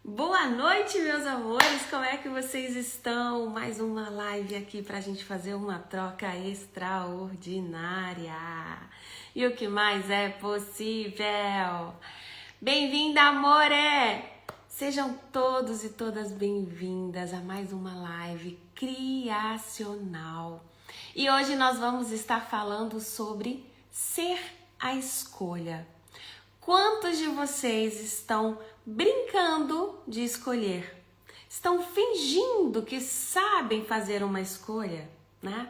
Boa noite, meus amores! Como é que vocês estão? Mais uma live aqui pra gente fazer uma troca extraordinária. E o que mais é possível? Bem-vinda, amore! Sejam todos e todas bem-vindas a mais uma live criacional. E hoje nós vamos estar falando sobre ser a escolha. Quantos de vocês estão brincando de escolher? Estão fingindo que sabem fazer uma escolha, né?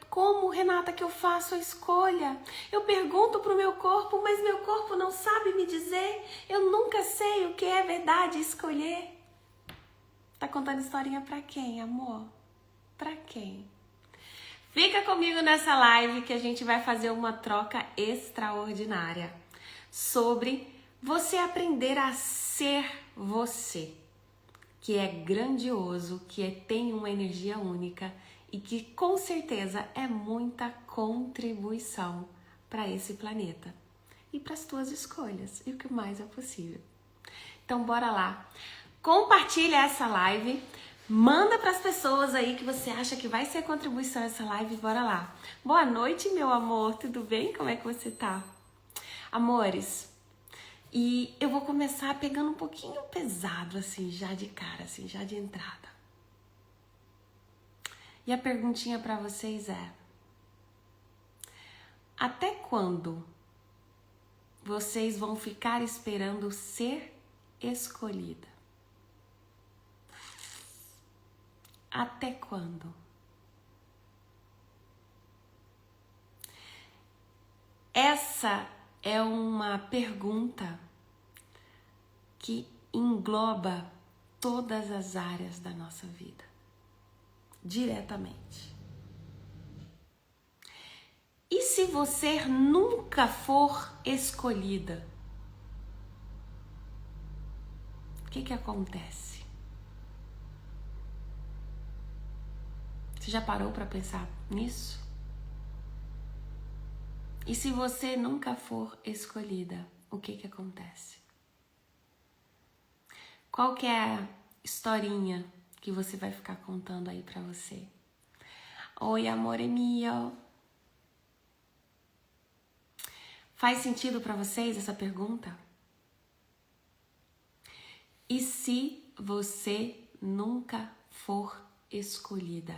Como, Renata, que eu faço a escolha? Eu pergunto pro meu corpo, mas meu corpo não sabe me dizer. Eu nunca sei o que é verdade escolher. Tá contando historinha pra quem, amor? Pra quem? Fica comigo nessa live que a gente vai fazer uma troca extraordinária sobre você aprender a ser você, que é grandioso, tem uma energia única e que com certeza é muita contribuição para esse planeta e para as tuas escolhas e o que mais é possível. Então bora lá, compartilha essa live, manda para as pessoas aí que você acha que vai ser contribuição essa live, bora lá. Boa noite, meu amor, tudo bem? Como é que você tá? Amores, e eu vou começar pegando um pouquinho pesado, assim, já de cara, assim, já de entrada. E a perguntinha para vocês é: até quando vocês vão ficar esperando ser escolhida? Até quando? Essa é uma pergunta que engloba todas as áreas da nossa vida, diretamente. E se você nunca for escolhida, o que acontece? Você já parou para pensar nisso? E se você nunca for escolhida, o que acontece? Qual que é a historinha que você vai ficar contando aí pra você? Oi, amore mio. Faz sentido pra vocês essa pergunta? E se você nunca for escolhida,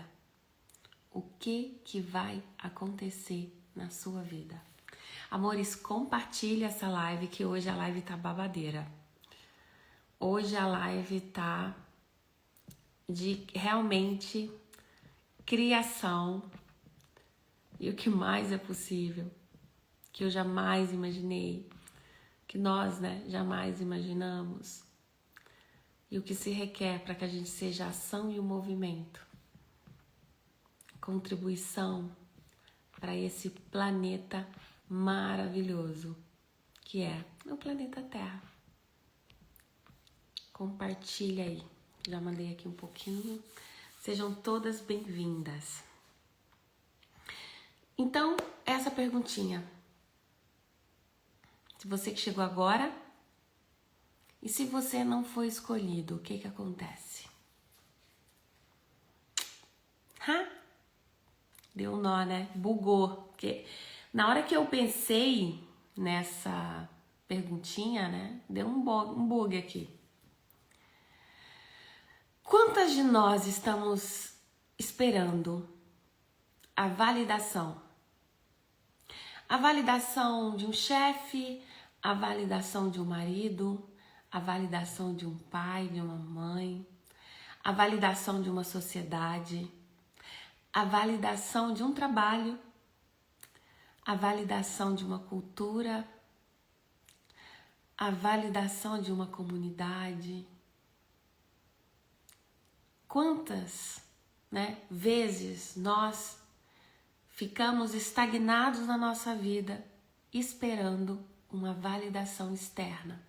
o que vai acontecer na sua vida? Amores, compartilha essa live, que hoje a live tá babadeira. Hoje a live tá de realmente criação e o que mais é possível, que eu jamais imaginei, que nós, jamais imaginamos, e o que se requer para que a gente seja ação e o movimento, contribuição para esse planeta maravilhoso que é o planeta Terra. Compartilha aí, já mandei aqui um pouquinho. Sejam todas bem-vindas. Então, essa perguntinha. Se você que chegou agora, e se você não foi escolhido, o que acontece? Deu um nó, né? Bugou. Porque na hora que eu pensei nessa perguntinha, deu um bug aqui. Quantas de nós estamos esperando a validação? A validação de um chefe, a validação de um marido, a validação de um pai, de uma mãe, a validação de uma sociedade, a validação de um trabalho, a validação de uma cultura, a validação de uma comunidade. Quantas, vezes nós ficamos estagnados na nossa vida esperando uma validação externa,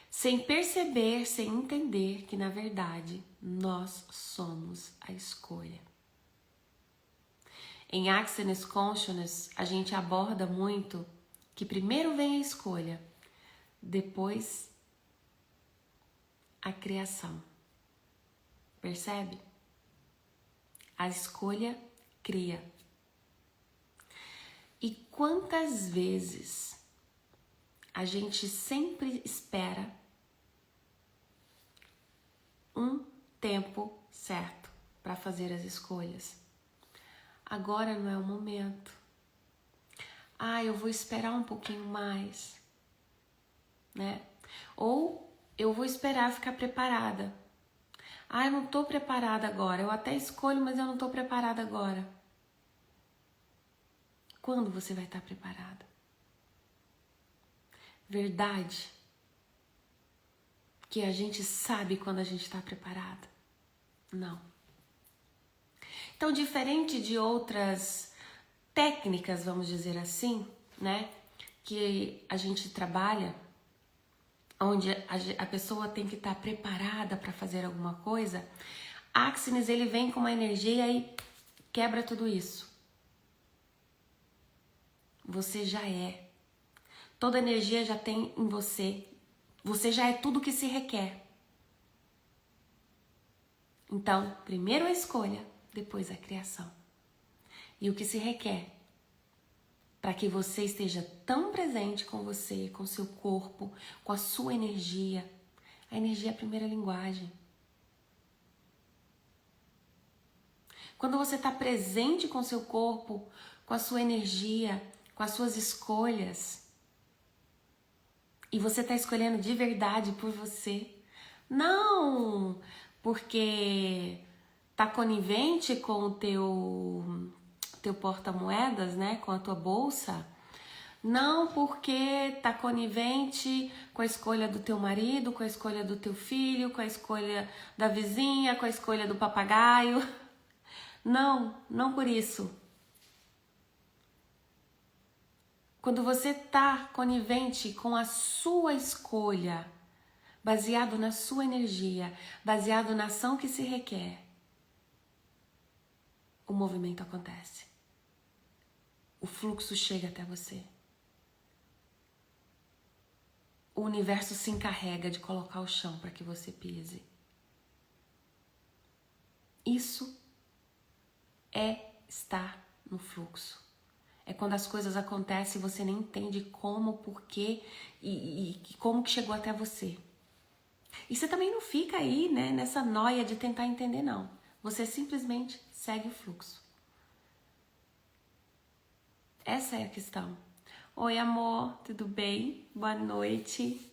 sem perceber, sem entender que na verdade nós somos a escolha. Em Access Consciousness a gente aborda muito que primeiro vem a escolha, depois a criação. Percebe? A escolha cria. E quantas vezes a gente sempre espera um tempo certo para fazer as escolhas? Agora não é o momento. Eu vou esperar um pouquinho mais, né? Ou eu vou esperar ficar preparada. Eu não tô preparada agora. Eu até escolho, mas eu não tô preparada agora. Quando você vai estar preparada? Verdade que a gente sabe quando a gente está preparada? Não. Então, diferente de outras técnicas, vamos dizer assim, né, que a gente trabalha, onde a pessoa tem que estar preparada para fazer alguma coisa, Axnis, ele vem com uma energia e quebra tudo isso. Você já é. Toda energia já tem em você. Você já é tudo que se requer. Então, primeiro a escolha, depois a criação. E o que se requer para que você esteja tão presente com você, com seu corpo, com a sua energia. A energia é a primeira linguagem. Quando você está presente com seu corpo, com a sua energia, com as suas escolhas, e você está escolhendo de verdade por você, não porque tá conivente com o teu porta-moedas, né, com a tua bolsa, não porque tá conivente com a escolha do teu marido, com a escolha do teu filho, com a escolha da vizinha, com a escolha do papagaio. Não por isso. Quando você tá conivente com a sua escolha, baseado na sua energia, baseado na ação que se requer, o movimento acontece. O fluxo chega até você. O universo se encarrega de colocar o chão para que você pise. Isso é estar no fluxo. É quando as coisas acontecem e você nem entende como, porquê e como que chegou até você. E você também não fica aí, né, nessa noia de tentar entender, não. Você simplesmente segue o fluxo. Essa é a questão. Oi, amor, tudo bem? Boa noite.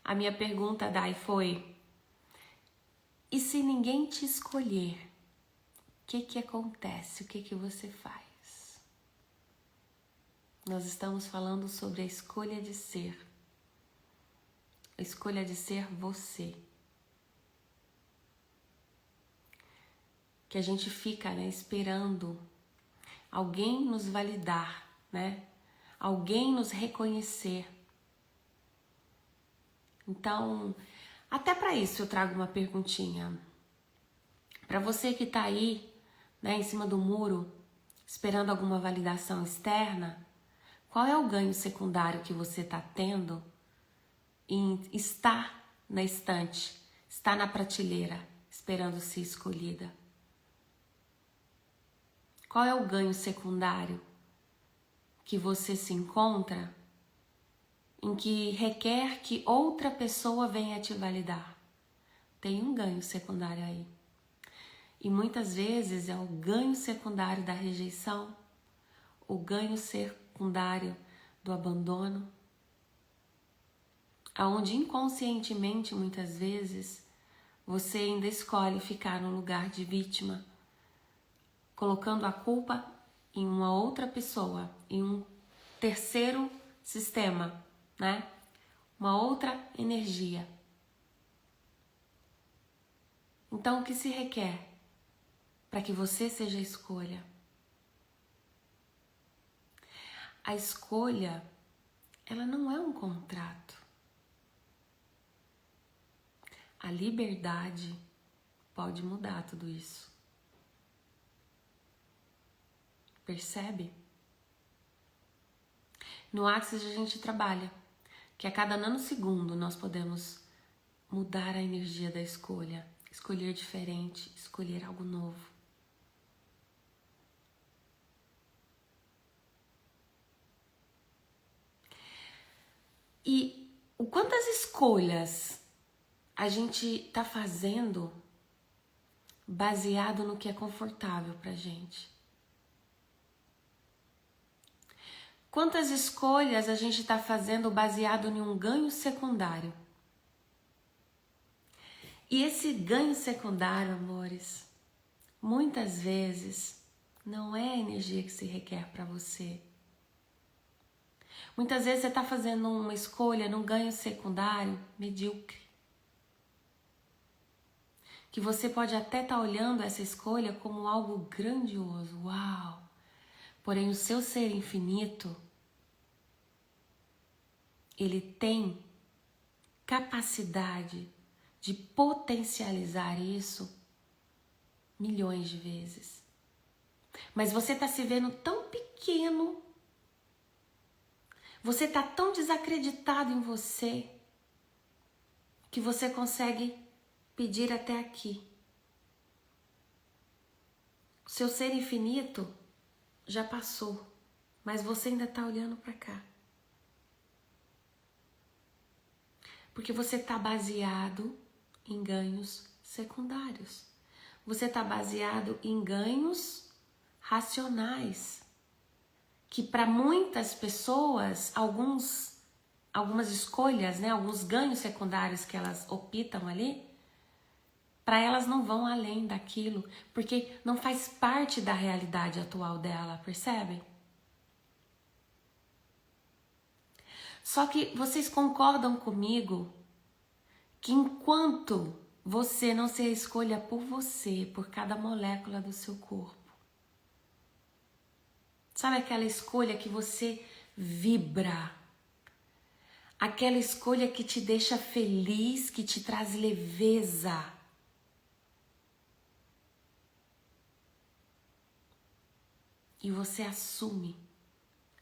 A minha pergunta, Dai, foi: e se ninguém te escolher, o que acontece? O que você faz? Nós estamos falando sobre a escolha de ser. A escolha de ser você. Que a gente fica, né, esperando alguém nos validar, né? Alguém nos reconhecer. Então, até para isso eu trago uma perguntinha. Para você que tá aí, né, em cima do muro, esperando alguma validação externa, qual é o ganho secundário que você tá tendo em estar na estante, estar na prateleira, esperando ser escolhida? Qual é o ganho secundário que você se encontra em que requer que outra pessoa venha te validar? Tem um ganho secundário aí. E muitas vezes é o ganho secundário da rejeição, o ganho secundário do abandono, aonde inconscientemente, muitas vezes, você ainda escolhe ficar no lugar de vítima, colocando a culpa em uma outra pessoa, em um terceiro sistema, né? Uma outra energia. Então, o que se requer para que você seja a escolha? A escolha, ela não é um contrato. A liberdade pode mudar tudo isso. Percebe? No Axis a gente trabalha que a cada nanosegundo nós podemos mudar a energia da escolha, escolher diferente, escolher algo novo. E o quantas escolhas a gente tá fazendo baseado no que é confortável pra gente? Quantas escolhas a gente tá fazendo baseado em um ganho secundário? E esse ganho secundário, amores, muitas vezes não é a energia que se requer para você. Muitas vezes você está fazendo uma escolha num ganho secundário medíocre. Que você pode até estar olhando essa escolha como algo grandioso, uau! Porém, o seu ser infinito, ele tem capacidade de potencializar isso milhões de vezes. Mas você está se vendo tão pequeno, você está tão desacreditado em você, que você consegue pedir até aqui. O seu ser infinito já passou, mas você ainda está olhando para cá. Porque você está baseado em ganhos secundários. Você está baseado em ganhos racionais. Que para muitas pessoas, algumas escolhas, né, alguns ganhos secundários que elas optam ali, para elas não vão além daquilo, porque não faz parte da realidade atual dela, percebem? Só que vocês concordam comigo que enquanto você não se escolha por você, por cada molécula do seu corpo, sabe aquela escolha que você vibra? Aquela escolha que te deixa feliz, que te traz leveza. E você assume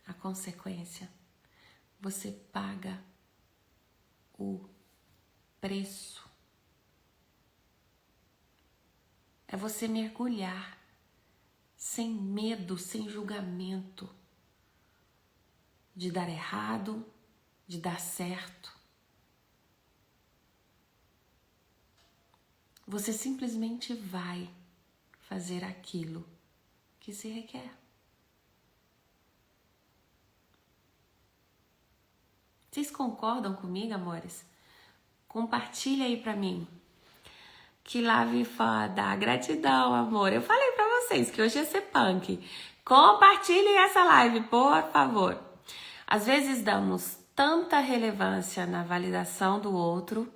a consequência. Você paga o preço. É você mergulhar sem medo, sem julgamento de dar errado, de dar certo. Você simplesmente vai fazer aquilo que se requer. Vocês concordam comigo, amores? Compartilha aí pra mim. Que lave foda. Gratidão, amor. Eu falei pra vocês que hoje ia ser punk. Compartilhem essa live, por favor. Às vezes damos tanta relevância na validação do outro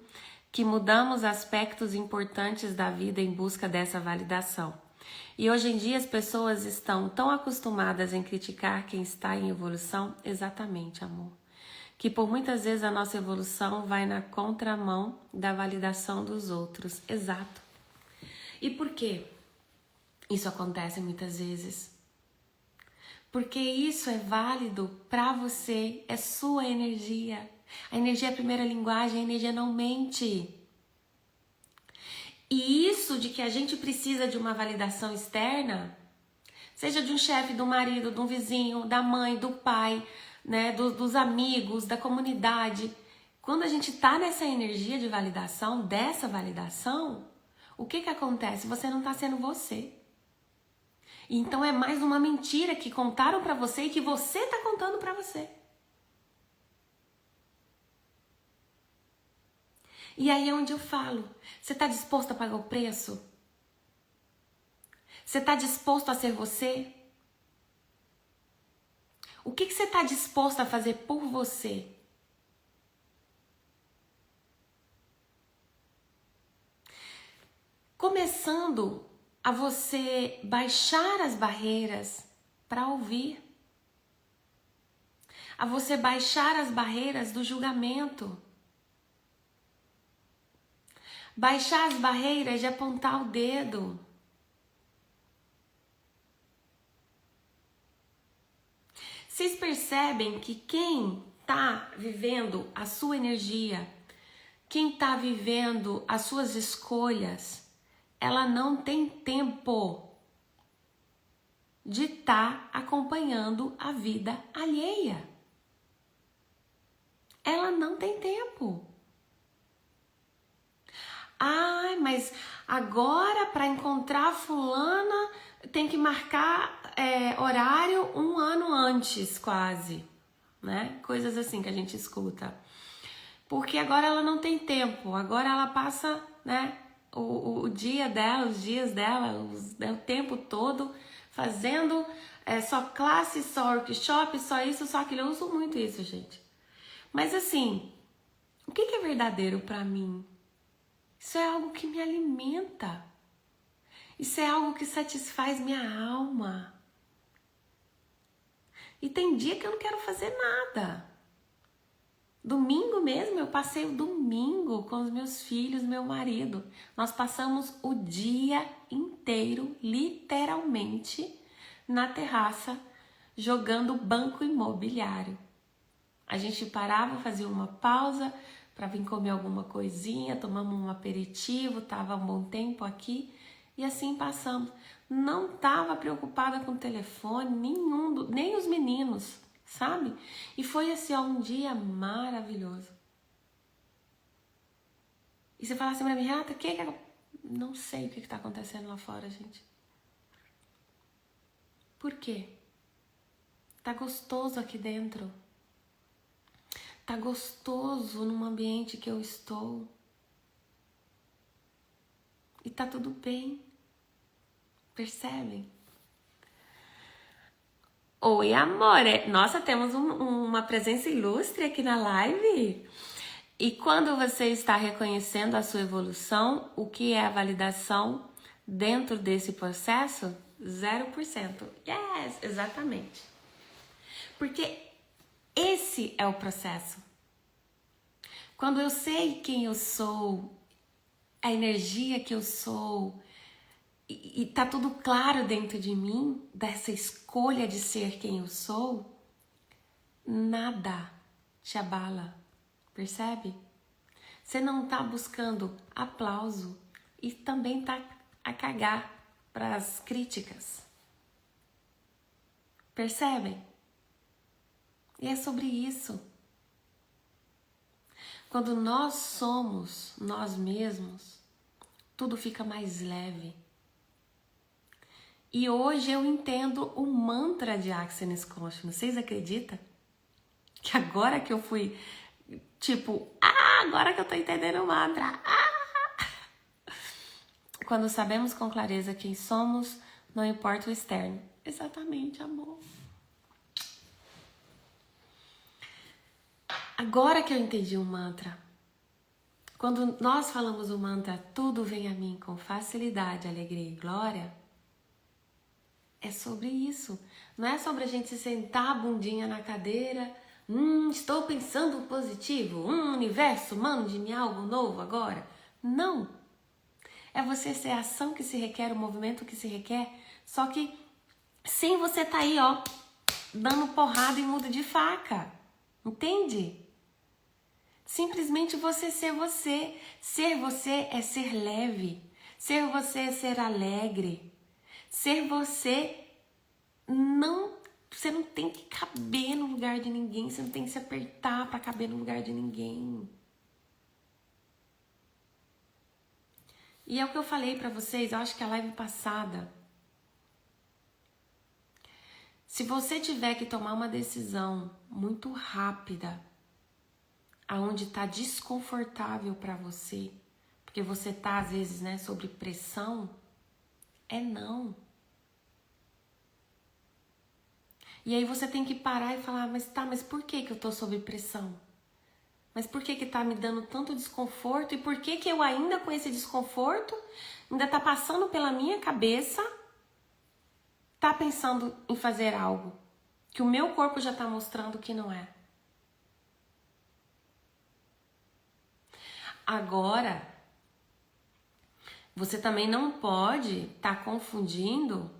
que mudamos aspectos importantes da vida em busca dessa validação. E hoje em dia as pessoas estão tão acostumadas em criticar quem está em evolução, exatamente, amor, que por muitas vezes a nossa evolução vai na contramão da validação dos outros. Exato. E por que isso acontece muitas vezes? Porque isso é válido para você, é sua energia. A energia é a primeira linguagem, a energia não mente. E isso de que a gente precisa de uma validação externa, seja de um chefe, do marido, de um vizinho, da mãe, do pai, né, dos amigos, da comunidade. Quando a gente tá nessa energia de validação, dessa validação, o que acontece? Você não tá sendo você. Então é mais uma mentira que contaram pra você e que você tá contando pra você. E aí é onde eu falo, você tá disposto a pagar o preço? Você tá disposto a ser você? O que você está disposto a fazer por você? Começando a você baixar as barreiras para ouvir. A você baixar as barreiras do julgamento. Baixar as barreiras de apontar o dedo. Vocês percebem que quem está vivendo a sua energia, Quem está vivendo as suas escolhas, ela não tem tempo de estar acompanhando a vida alheia. Ela não tem tempo. Ai, mas agora para encontrar fulana tem que marcar horário 1 ano antes, quase, né? Coisas assim que a gente escuta. Porque agora ela não tem tempo, agora ela passa, né, o dia dela, os dias dela, o tempo todo fazendo só classe, só workshop, só isso, só aquilo. Eu uso muito isso, gente. Mas assim, o que é verdadeiro para mim? Isso é algo que me alimenta. Isso é algo que satisfaz minha alma. E tem dia que eu não quero fazer nada. Domingo mesmo, eu passei o domingo com os meus filhos, meu marido. Nós passamos o dia inteiro, literalmente, na terraça, jogando banco imobiliário. A gente parava, fazia uma pausa para vir comer alguma coisinha, tomamos um aperitivo, tava um bom tempo aqui e assim passamos. Não tava preocupada com o telefone, nenhum, nem os meninos, sabe? E foi assim, ó, um dia maravilhoso. E você fala assim pra mim, Renata, não sei o que tá acontecendo lá fora, gente. Por quê? Tá gostoso aqui dentro. Tá gostoso num ambiente que eu estou. E tá tudo bem. Percebem? Oi, amor. Nossa, temos uma presença ilustre aqui na live. E quando você está reconhecendo a sua evolução, o que é a validação dentro desse processo? 0%. Yes, exatamente. Porque esse é o processo. Quando eu sei quem eu sou, a energia que eu sou, e tá tudo claro dentro de mim, dessa escolha de ser quem eu sou, nada te abala, percebe? Você não tá buscando aplauso e também tá a cagar para as críticas. Percebem? E é sobre isso. Quando nós somos nós mesmos, tudo fica mais leve. E hoje eu entendo o mantra de Access Consciousness. Vocês acreditam? Que agora que eu fui, tipo, agora que eu tô entendendo o mantra. Quando sabemos com clareza quem somos, não importa o externo. Exatamente, amor. Agora que eu entendi o mantra, quando nós falamos o mantra, tudo vem a mim com facilidade, alegria e glória, é sobre isso. Não é sobre a gente se sentar a bundinha na cadeira, estou pensando positivo, universo, mande-me algo novo agora. Não. É você ser a ação que se requer, o movimento que se requer, só que sem você tá aí, ó, dando porrada em mudo de faca. Entende? Simplesmente você ser você. Ser você é ser leve. Ser você é ser alegre. Ser você você não tem que caber no lugar de ninguém. Você não tem que se apertar para caber no lugar de ninguém. E é o que eu falei para vocês, eu acho que a live passada. Se você tiver que tomar uma decisão muito rápida, aonde está desconfortável para você, porque você tá às vezes, né, sob pressão, é não. E aí você tem que parar e falar, mas por que eu tô sob pressão? Mas por que tá me dando tanto desconforto? E por que eu ainda com esse desconforto, ainda tá passando pela minha cabeça, tá pensando em fazer algo que o meu corpo já tá mostrando que não é? Agora, você também não pode estar confundindo,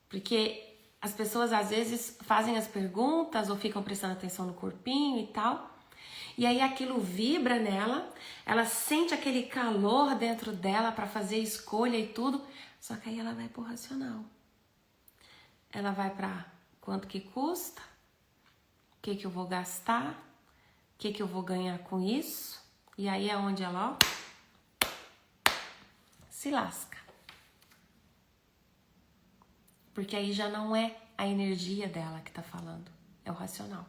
porque as pessoas às vezes fazem as perguntas ou ficam prestando atenção no corpinho e tal, E aí aquilo vibra nela, ela sente aquele calor dentro dela para fazer escolha e tudo, só que aí ela vai pro racional. Ela vai para quanto que custa, o que eu vou gastar, o que eu vou ganhar com isso, e aí é onde ela, ó, se lasca. Porque aí já não é a energia dela que tá falando, é o racional.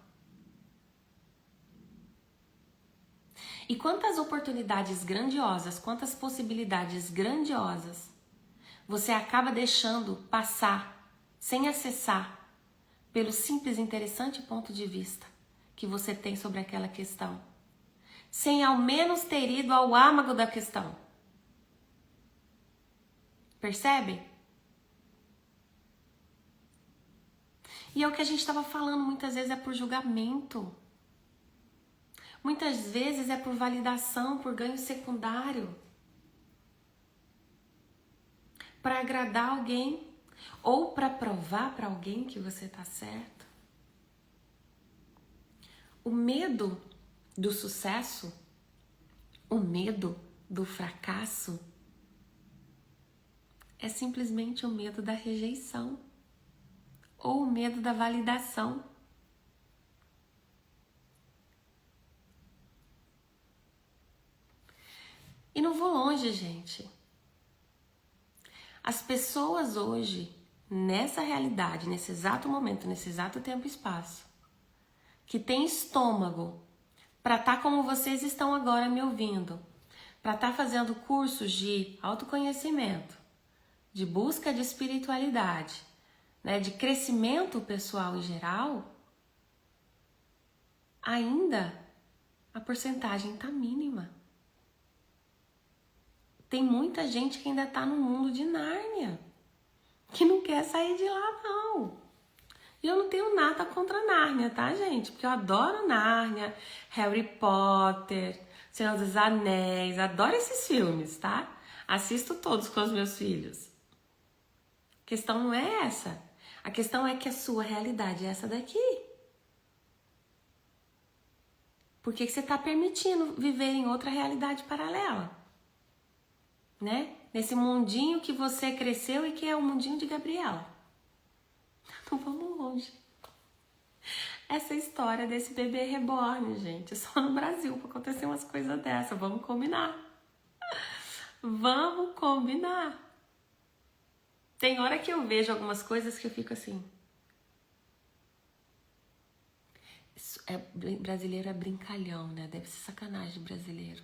E quantas oportunidades grandiosas, quantas possibilidades grandiosas você acaba deixando passar, sem acessar, pelo simples e interessante ponto de vista que você tem sobre aquela questão, sem ao menos ter ido ao âmago da questão. Percebe? E é o que a gente estava falando, muitas vezes é por julgamento. Muitas vezes é por validação, por ganho secundário. Para agradar alguém ou para provar para alguém que você está certo. O medo do sucesso, o medo do fracasso é simplesmente o medo da rejeição ou o medo da validação. E não vou longe, gente. As pessoas hoje, nessa realidade, nesse exato momento, nesse exato tempo e espaço, que tem estômago para estar como vocês estão agora me ouvindo, para estar fazendo cursos de autoconhecimento, de busca de espiritualidade, né, de crescimento pessoal em geral, ainda a porcentagem está mínima. Tem muita gente que ainda tá no mundo de Nárnia, que não quer sair de lá, não. E eu não tenho nada contra Nárnia, tá, gente? Porque eu adoro Nárnia, Harry Potter, Senhor dos Anéis, adoro esses filmes, tá? Assisto todos com os meus filhos. A questão não é essa. A questão é que a sua realidade é essa daqui. Por que você tá permitindo viver em outra realidade paralela? Né? Nesse mundinho que você cresceu e que é o mundinho de Gabriela. Não vamos longe. Essa história desse bebê reborn, gente, só no Brasil pra acontecer umas coisas dessas. Vamos combinar. Vamos combinar. Tem hora que eu vejo algumas coisas que eu fico assim. Brasileiro é brincalhão, né? Deve ser sacanagem de brasileiro.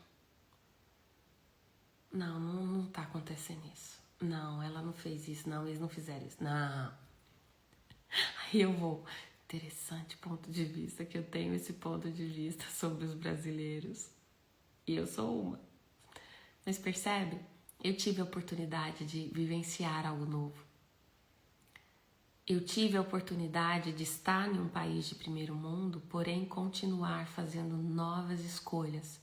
Não tá acontecendo isso. Não, ela não fez isso. Não, eles não fizeram isso. Não. Aí eu vou. Interessante ponto de vista, que eu tenho esse ponto de vista sobre os brasileiros. E eu sou uma. Mas percebe? Eu tive a oportunidade de vivenciar algo novo. Eu tive a oportunidade de estar em um país de primeiro mundo, porém continuar fazendo novas escolhas.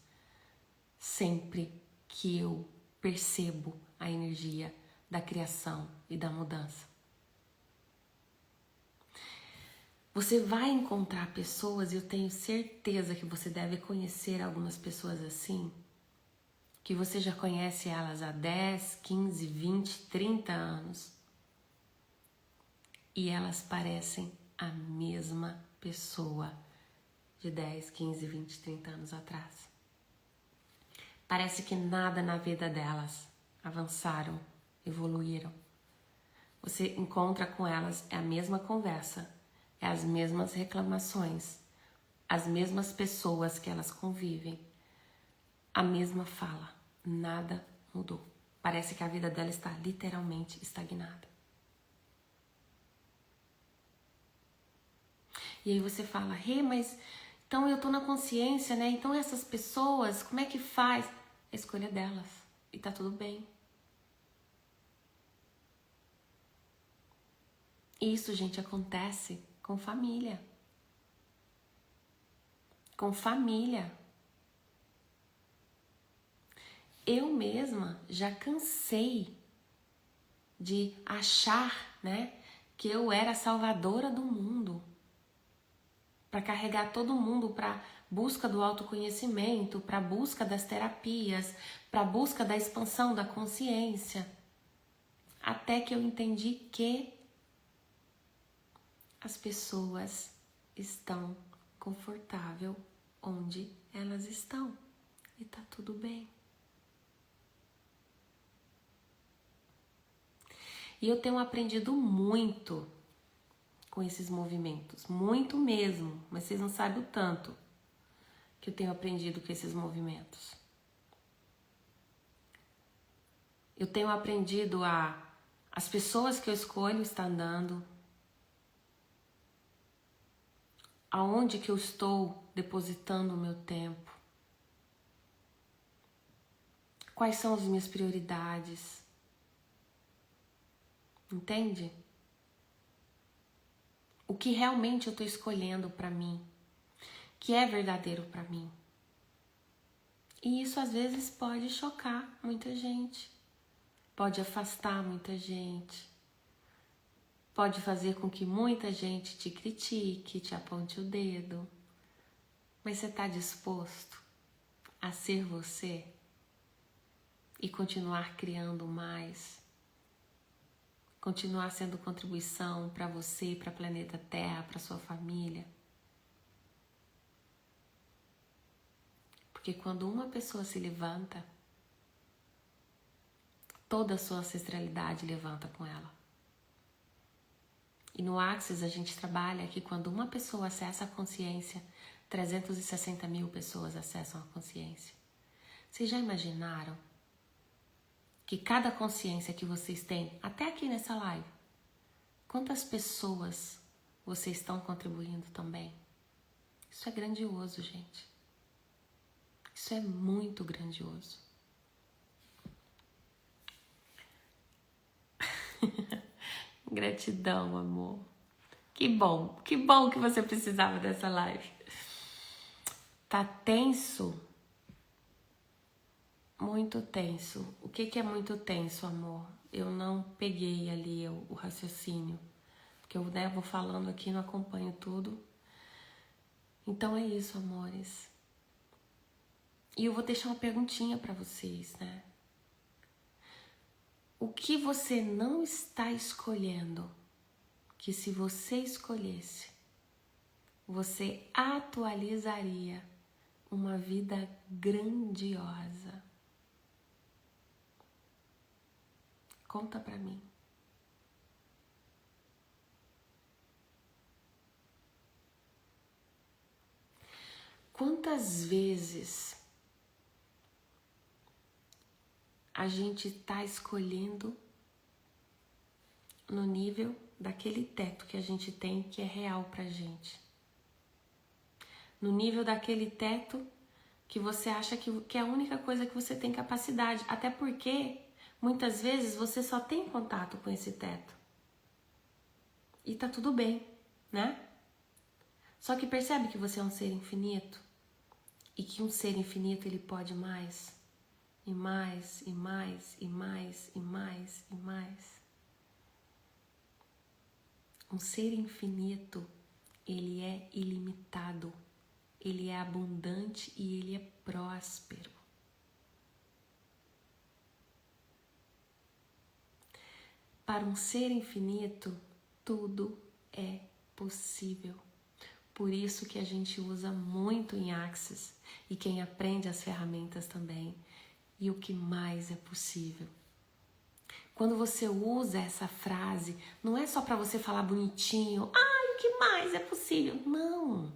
Sempre que eu percebo a energia da criação e da mudança. Você vai encontrar pessoas, e eu tenho certeza que você deve conhecer algumas pessoas assim, que você já conhece elas há 10, 15, 20, 30 anos, e elas parecem a mesma pessoa de 10, 15, 20, 30 anos atrás. Parece que nada na vida delas avançaram, evoluíram. Você encontra com elas, é a mesma conversa, é as mesmas reclamações, as mesmas pessoas que elas convivem, a mesma fala, nada mudou. Parece que a vida dela está literalmente estagnada. E aí você fala, mas então eu tô na consciência, né? Então essas pessoas, como é que faz? A escolha delas. E tá tudo bem. Isso, gente, acontece com família. Com família. Eu mesma já cansei de achar, né, que eu era a salvadora do mundo para carregar todo mundo para busca do autoconhecimento, para busca das terapias, para busca da expansão da consciência. Até que eu entendi que as pessoas estão confortáveis onde elas estão e tá tudo bem. E eu tenho aprendido muito com esses movimentos, muito mesmo, mas vocês não sabem o tanto que eu tenho aprendido com esses movimentos. Eu tenho aprendido as pessoas que eu escolho estar andando, aonde que eu estou depositando o meu tempo, quais são as minhas prioridades, entende? O que realmente eu estou escolhendo para mim, que é verdadeiro para mim. E isso às vezes pode chocar muita gente, pode afastar muita gente, pode fazer com que muita gente te critique, te aponte o dedo. Mas você está disposto a ser você e continuar criando mais? Continuar sendo contribuição para você, para o planeta Terra, para sua família? Porque quando uma pessoa se levanta, toda a sua ancestralidade levanta com ela. E no Axis a gente trabalha que quando uma pessoa acessa a consciência, 360 mil pessoas acessam a consciência. Vocês já imaginaram que cada consciência que vocês têm, até aqui nessa live, quantas pessoas vocês estão contribuindo também? Isso é grandioso, gente. Isso é muito grandioso. Gratidão, amor. Que bom que você precisava dessa live. Tá tenso? Muito tenso. O que é muito tenso, amor? Eu não peguei ali o raciocínio, porque eu vou falando aqui, não acompanho tudo. Então é isso, amores. E eu vou deixar uma perguntinha para vocês, né? O que você não está escolhendo, que se você escolhesse, você atualizaria uma vida grandiosa? Conta pra mim. Quantas vezes a gente tá escolhendo no nível daquele teto que a gente tem, que é real pra gente? No nível daquele teto que você acha que é a única coisa que você tem capacidade. Até porque muitas vezes você só tem contato com esse teto. E tá tudo bem, né? Só que percebe que você é um ser infinito. E que um ser infinito ele pode mais. E mais, e mais, e mais, e mais, e mais. Um ser infinito, ele é ilimitado. Ele é abundante e ele é próspero. Para um ser infinito, tudo é possível. Por isso que a gente usa muito em Axis e quem aprende as ferramentas também. E o que mais é possível. Quando você usa essa frase, não é só para você falar bonitinho, ai, o que mais é possível? Não.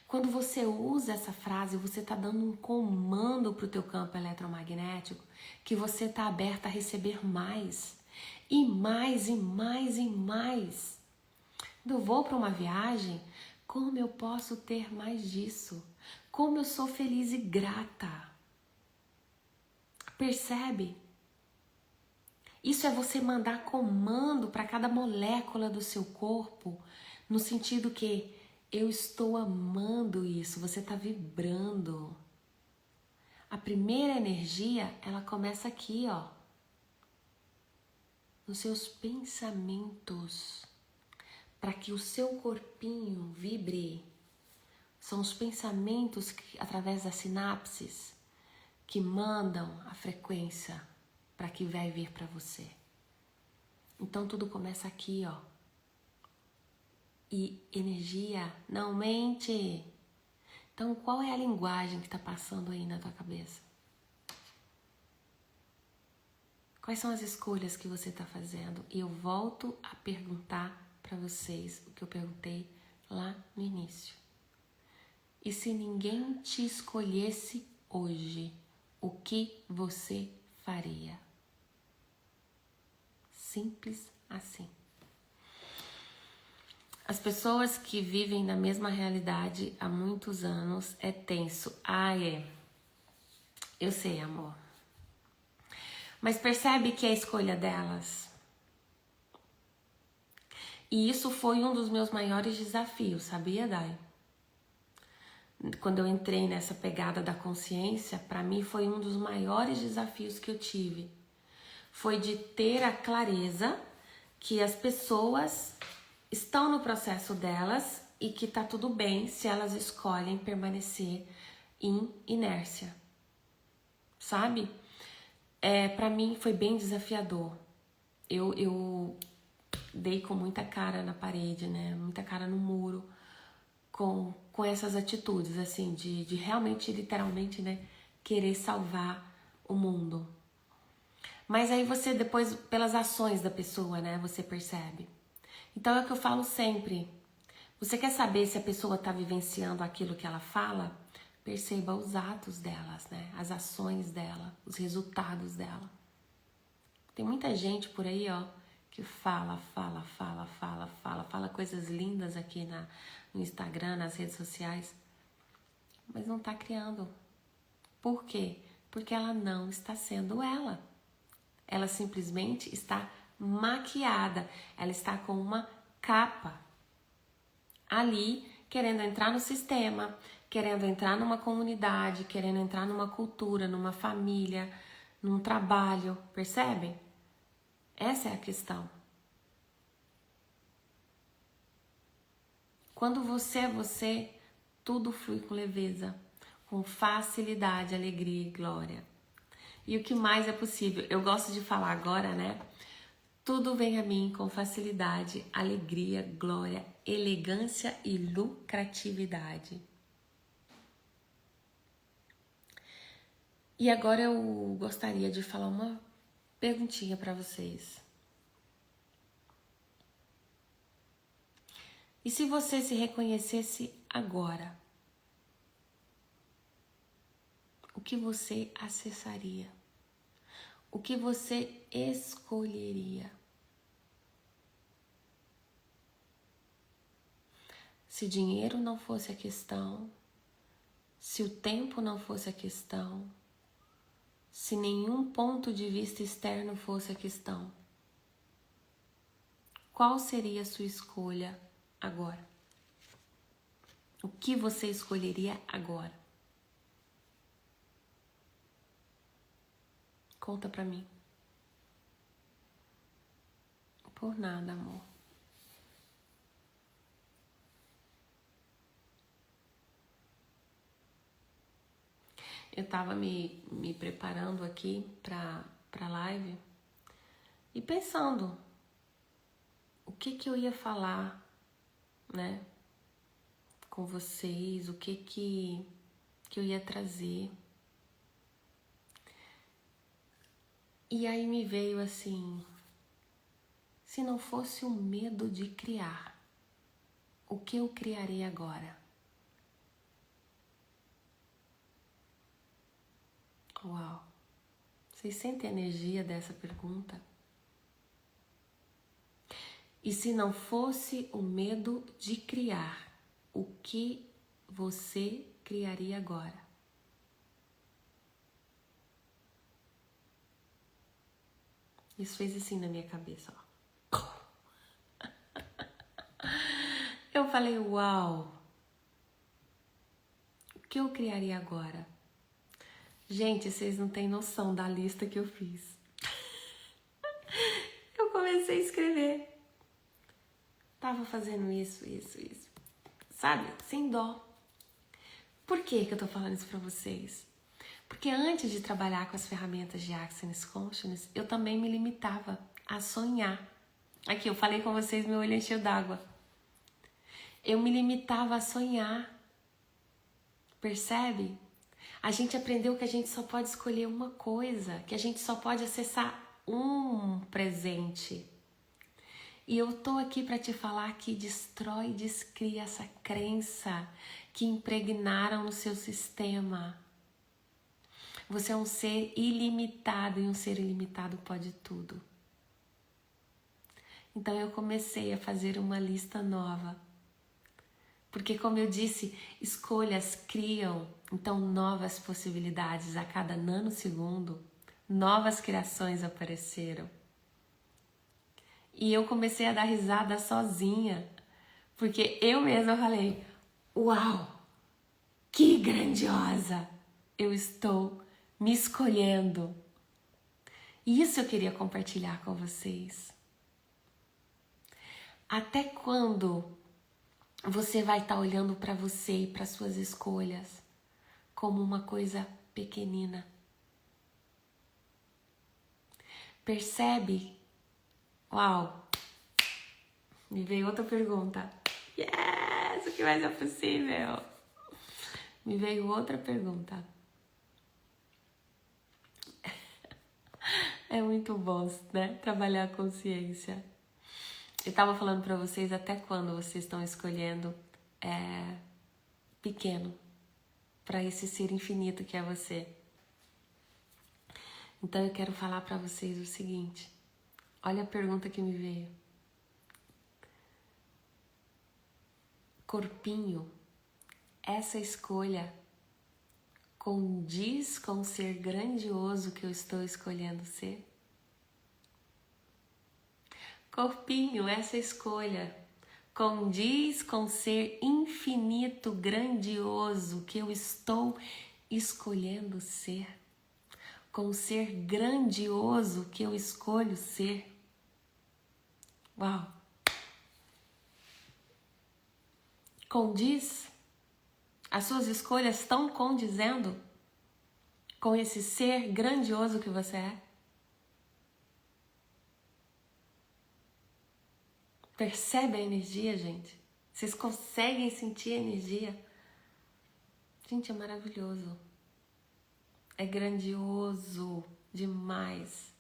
Quando você usa essa frase, você está dando um comando para o teu campo eletromagnético que você está aberta a receber mais. E mais, e mais, e mais. Quando eu vou para uma viagem, como eu posso ter mais disso? Como eu sou feliz e grata. Percebe? Isso é você mandar comando para cada molécula do seu corpo, no sentido que eu estou amando isso, você está vibrando. A primeira energia, ela começa aqui, ó, nos seus pensamentos, para que o seu corpinho vibre São os pensamentos que, através das sinapses, que mandam a frequência para que vai vir para você. Então tudo começa aqui, ó. E energia não mente. Então qual é a linguagem que está passando aí na tua cabeça? Quais são as escolhas que você está fazendo? E eu volto a perguntar para vocês o que eu perguntei lá no início. E se ninguém te escolhesse hoje, o que você faria? Simples assim. As pessoas que vivem na mesma realidade há muitos anos é tenso. Eu sei, amor. Mas percebe que é a escolha delas. E isso foi um dos meus maiores desafios, sabia, Dai? Quando eu entrei nessa pegada da consciência, para mim foi um dos maiores desafios que eu tive. Foi de ter a clareza que as pessoas estão no processo delas e que tá tudo bem se elas escolhem permanecer em inércia. Sabe? Para mim foi bem desafiador. Eu dei com muita cara na parede, né? Muita cara no muro com essas atitudes, assim, de realmente, literalmente, né? Querer salvar o mundo. Mas aí você depois, pelas ações da pessoa, né? Você percebe. Então é o que eu falo sempre. Você quer saber se a pessoa está vivenciando aquilo que ela fala? Perceba os atos delas, né? As ações dela, os resultados dela. Tem muita gente por aí, ó, que fala coisas lindas aqui no Instagram, nas redes sociais, mas não está criando. Por quê? Porque ela não está sendo ela. Ela simplesmente está maquiada, ela está com uma capa ali, querendo entrar no sistema, querendo entrar numa comunidade, querendo entrar numa cultura, numa família, num trabalho, percebem? Essa é a questão. Quando você é você, tudo flui com leveza, com facilidade, alegria e glória. E o que mais é possível? Eu gosto de falar agora, né? Tudo vem a mim com facilidade, alegria, glória, elegância e lucratividade. E agora eu gostaria de falar uma perguntinha para vocês. E se você se reconhecesse agora? O que você acessaria? O que você escolheria? Se dinheiro não fosse a questão, se o tempo não fosse a questão, se nenhum ponto de vista externo fosse a questão, qual seria a sua escolha agora? O que você escolheria agora? Conta pra mim. Por nada, amor. Eu tava me preparando aqui pra live e pensando o que eu ia falar, né, com vocês, o que eu ia trazer. E aí me veio assim, se não fosse o medo de criar, o que eu criarei agora? Uau! Vocês sentem a energia dessa pergunta? E se não fosse o medo de criar, o que você criaria agora? Isso fez assim na minha cabeça, ó. Eu falei, uau! O que eu criaria agora? Gente, vocês não têm noção da lista que eu fiz. Eu comecei a escrever. Tava fazendo isso. Sabe? Sem dó. Por que eu tô falando isso pra vocês? Porque antes de trabalhar com as ferramentas de Access Consciousness, eu também me limitava a sonhar. Aqui, eu falei com vocês, meu olho encheu d'água. Eu me limitava a sonhar. Percebe? A gente aprendeu que a gente só pode escolher uma coisa, que a gente só pode acessar um presente. E eu tô aqui para te falar que destrói e descria essa crença que impregnaram no seu sistema. Você é um ser ilimitado e um ser ilimitado pode tudo. Então eu comecei a fazer uma lista nova. Porque, como eu disse, escolhas criam, então, novas possibilidades. A cada nanosegundo, novas criações apareceram. E eu comecei a dar risada sozinha, porque eu mesma falei, uau, que grandiosa, eu estou me escolhendo. E isso eu queria compartilhar com vocês. Até quando você vai estar olhando para você e para suas escolhas como uma coisa pequenina? Percebe? Uau! Me veio outra pergunta. Yes! O que mais é possível? Me veio outra pergunta. É muito bom, né? Trabalhar a consciência. Eu estava falando para vocês até quando vocês estão escolhendo pequeno para esse ser infinito que é você. Então eu quero falar para vocês o seguinte. Olha a pergunta que me veio. Corpinho, essa escolha condiz com o ser grandioso que eu estou escolhendo ser? Corpinho, essa escolha condiz com o ser infinito, grandioso que eu estou escolhendo ser? Com o ser grandioso que eu escolho ser? Uau! Condiz? As suas escolhas estão condizendo com esse ser grandioso que você é? Percebe a energia, gente? Vocês conseguem sentir a energia? Gente, é maravilhoso. É grandioso demais.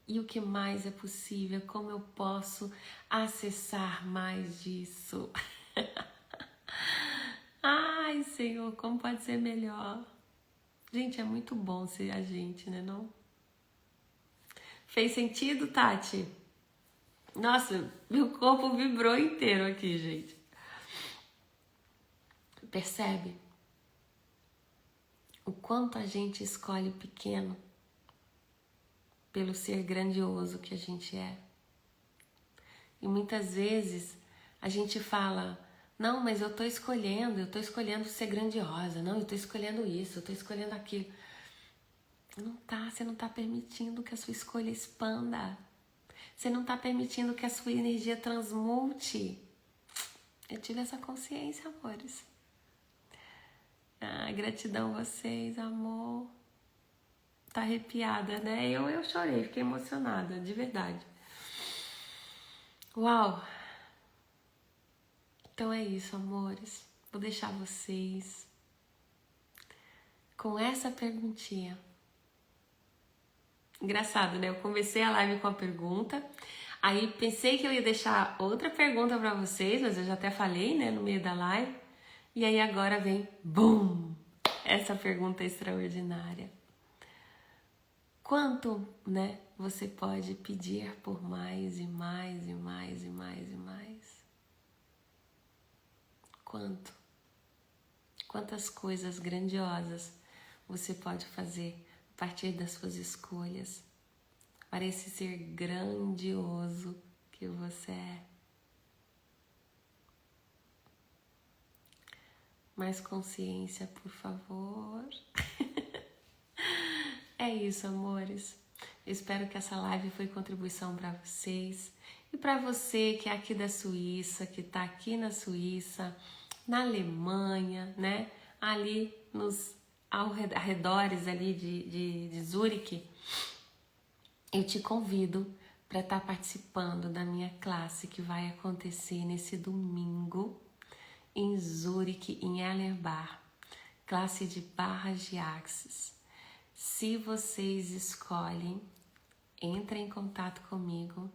E o que mais é possível? Como eu posso acessar mais disso? Ai, Senhor, como pode ser melhor? Gente, é muito bom ser a gente, né, não? Fez sentido, Tati? Nossa, meu corpo vibrou inteiro aqui, gente. Percebe? O quanto a gente escolhe pequeno pelo ser grandioso que a gente é. E muitas vezes a gente fala, não, mas eu tô escolhendo ser grandiosa, não, eu tô escolhendo isso, eu tô escolhendo aquilo. Não tá, você não tá permitindo que a sua escolha expanda. Você não tá permitindo que a sua energia transmute. Eu tive essa consciência, amores. Ah, gratidão a vocês, amor. Tá arrepiada, né? Eu chorei, fiquei emocionada, de verdade. Uau! Então é isso, amores. Vou deixar vocês com essa perguntinha. Engraçado, né? Eu comecei a live com a pergunta, aí pensei que eu ia deixar outra pergunta pra vocês, mas eu já até falei, né, no meio da live. E aí agora vem, BUM! Essa pergunta extraordinária. Quanto, né, você pode pedir por mais e mais e mais e mais e mais? Quanto? Quantas coisas grandiosas você pode fazer a partir das suas escolhas para esse ser grandioso que você é? Mais consciência, por favor. É isso, amores. Eu espero que essa live foi contribuição para vocês. E para você que é aqui da Suíça, que está aqui na Suíça, na Alemanha, né? Ali nos arredores ali de Zurique, eu te convido para estar participando da minha classe que vai acontecer nesse domingo em Zurique, em Erlenbach, classe de barras de axis. Se vocês escolhem, entre em contato comigo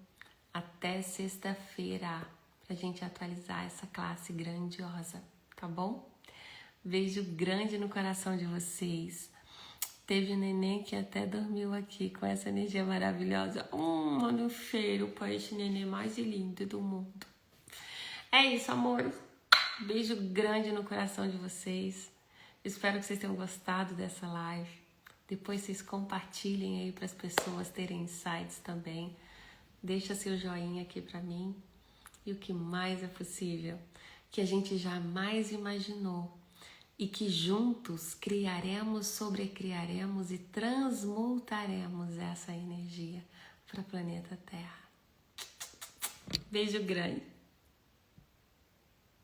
até sexta-feira pra gente atualizar essa classe grandiosa, tá bom? Beijo grande no coração de vocês. Teve neném que até dormiu aqui com essa energia maravilhosa. Manda um cheiro pra esse neném mais lindo do mundo. É isso, amores. Beijo grande no coração de vocês. Espero que vocês tenham gostado dessa live. Depois vocês compartilhem aí para as pessoas terem insights também. Deixa seu joinha aqui para mim. E o que mais é possível, que a gente jamais imaginou e que juntos criaremos, sobrecriaremos e transmutaremos essa energia para o planeta Terra. Beijo grande.